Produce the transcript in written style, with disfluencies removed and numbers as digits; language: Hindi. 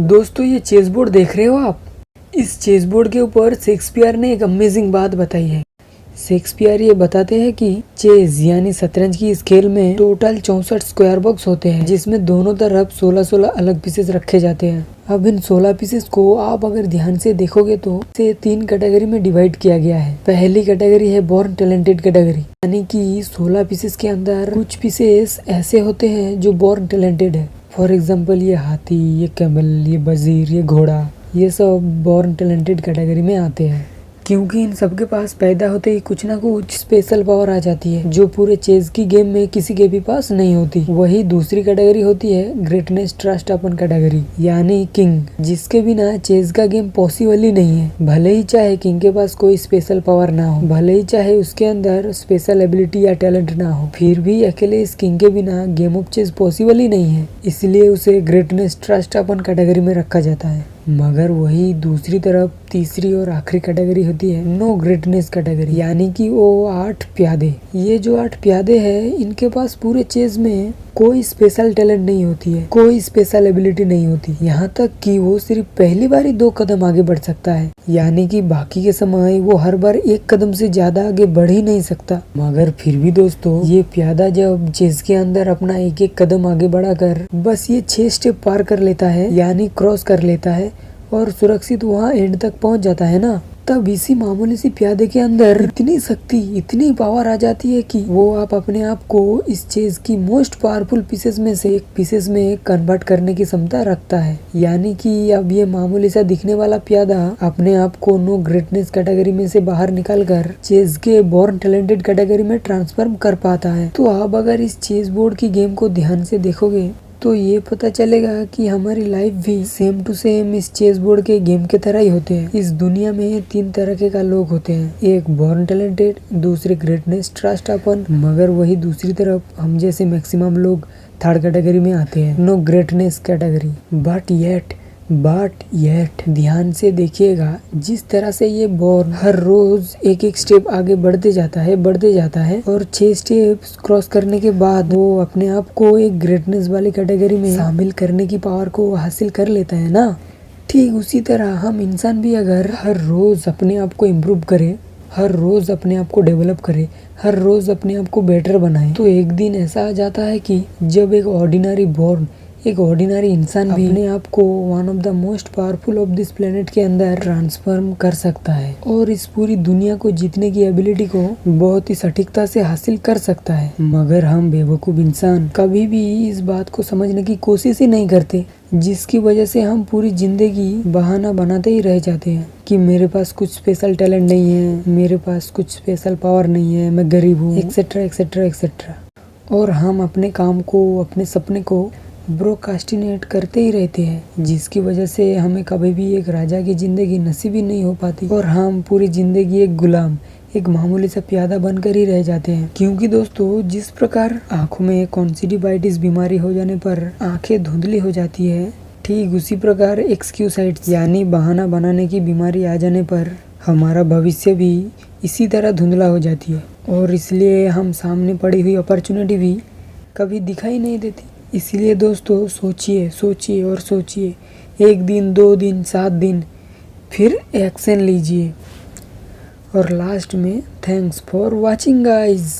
दोस्तों ये चेस बोर्ड देख रहे हो आप। इस चेस बोर्ड के ऊपर शेक्सपियर ने एक अमेजिंग बात बताई है। शेक्सपियर ये बताते हैं कि चेस यानी शतरंज की इस खेल में टोटल 64 स्क्वायर बॉक्स होते हैं, जिसमें दोनों तरफ 16-16 अलग पीसेस रखे जाते हैं। अब इन 16 पीसेस को आप अगर ध्यान से देखोगे तो इसे 3 कैटेगरी में डिवाइड किया गया है। पहली कैटेगरी है बोर्न टैलेंटेड कैटेगरी, यानी कि 16 पीसेस के अंदर कुछ पीसेस ऐसे होते हैं जो बोर्न टैलेंटेड है। फॉर एग्जाम्पल ये हाथी, ये कैमल, ये वजीर, ये घोड़ा, ये सब बोर्न टैलेंटेड कैटेगरी में आते हैं, क्योंकि इन सबके पास पैदा होते ही कुछ ना कुछ स्पेशल पावर आ जाती है जो पूरे चेस की गेम में किसी के भी पास नहीं होती। वही दूसरी कैटेगरी होती है ग्रेटनेस ट्रस्ट अपन कैटेगरी, यानी किंग, जिसके बिना चेस का गेम पॉसिबल ही नहीं है। भले ही चाहे किंग के पास कोई स्पेशल पावर ना हो, भले ही चाहे उसके अंदर स्पेशल एबिलिटी या टैलेंट ना हो, फिर भी अकेले इस किंग के बिना गेम ऑफ चेस पॉसिबल ही नहीं है। इसलिए उसे ग्रेटनेस ट्रस्ट अपन कैटेगरी में रखा जाता है। मगर वही दूसरी तरफ तीसरी और आखिरी कैटेगरी होती है नो ग्रेटनेस कैटेगरी, यानी कि वो 8 प्यादे। ये जो 8 प्यादे हैं, इनके पास पूरे चेस में कोई स्पेशल टैलेंट नहीं होती है, कोई स्पेशल एबिलिटी नहीं होती, यहाँ तक कि वो सिर्फ पहली बार ही 2 कदम आगे बढ़ सकता है, यानी कि बाकी के समय वो हर बार 1 कदम से ज्यादा आगे बढ़ ही नहीं सकता। मगर फिर भी दोस्तों, ये प्यादा जब चेस के अंदर अपना एक एक कदम आगे बढ़ाकर बस ये 6 स्टेप पार कर लेता है, यानी क्रॉस कर लेता है और सुरक्षित वहाँ एंड तक पहुँच जाता है ना, तब इसी मामूली सी प्यादे के अंदर इतनी शक्ति, इतनी पावर आ जाती है कि वो आप अपने आप को इस चेस की मोस्ट पावरफुल पीसेस में से एक पीसेस में कन्वर्ट करने की क्षमता रखता है। यानी कि अब ये मामूली सा दिखने वाला प्यादा अपने आप को नो ग्रेटनेस कैटेगरी में से बाहर निकाल कर चेस के बोर्न टैलेंटेड कैटेगरी में ट्रांसफॉर्म कर पाता है। तो आप अगर इस चेस बोर्ड की गेम को ध्यान से देखोगे तो ये पता चलेगा कि हमारी लाइफ भी सेम टू सेम इस चेस बोर्ड के गेम के तरह ही होते हैं। इस दुनिया में 3 तरह के का लोग होते हैं, एक बोर्न टैलेंटेड, दूसरे ग्रेटनेस ट्रस्ट अपन, मगर वही दूसरी तरफ हम जैसे मैक्सिमम लोग 3rd कैटेगरी में आते हैं, no greatness category. But yet ध्यान से देखिएगा, जिस तरह से ये बोर्न हर रोज एक एक स्टेप आगे बढ़ते जाता है और 6 स्टेप्स क्रॉस करने के बाद वो अपने आप को एक ग्रेटनेस वाली कैटेगरी में शामिल करने की पावर को हासिल कर लेता है ना। ठीक उसी तरह हम इंसान भी अगर हर रोज अपने आप को इम्प्रूव करे, हर रोज अपने आप को डेवलप करे, हर रोज अपने आप को बेटर बनाए, तो एक दिन ऐसा आ जाता है कि जब एक ऑर्डिनरी इंसान भी अपने आप को one of the most powerful of this planet के अंदर ट्रांसफॉर्म कर सकता है और इस पूरी दुनिया को जीतने की एबिलिटी को बहुत ही सटीकता से हासिल कर सकता है। मगर हम बेवकूफ इंसान कभी भी इस बात को समझने की कोशिश ही नहीं करते, जिसकी वजह से हम पूरी जिंदगी बहाना बनाते ही रह जाते हैं कि मेरे पास कुछ स्पेशल टैलेंट नहीं है, मेरे पास कुछ स्पेशल पावर नहीं है, मैं गरीब हूँ, एक्सेट्रा एक्सेट्रा एक्सेट्रा। और हम अपने काम को, अपने सपने को प्रोक्रास्टिनेट करते ही रहते हैं, जिसकी वजह से हमें कभी भी एक राजा की जिंदगी नसीब ही नहीं हो पाती और हम पूरी जिंदगी एक गुलाम, एक मामूली सा प्यादा बनकर ही रह जाते हैं। क्योंकि दोस्तों, जिस प्रकार आंखों में कॉन्सिडिवाइटिस बीमारी हो जाने पर आंखें धुंधली हो जाती है, ठीक उसी प्रकार एक्सक्यूसाइटिस यानी बहाना बनाने की बीमारी आ जाने पर हमारा भविष्य भी इसी तरह धुंधला हो जाती है और इसलिए हम सामने पड़ी हुई अपॉर्चुनिटी भी कभी दिखाई नहीं देती। इसलिए दोस्तों, सोचिए और सोचिए, 1 दिन, 2 दिन, 7 दिन, फिर एक्शन लीजिए। और लास्ट में थैंक्स फॉर वॉचिंग गाइज।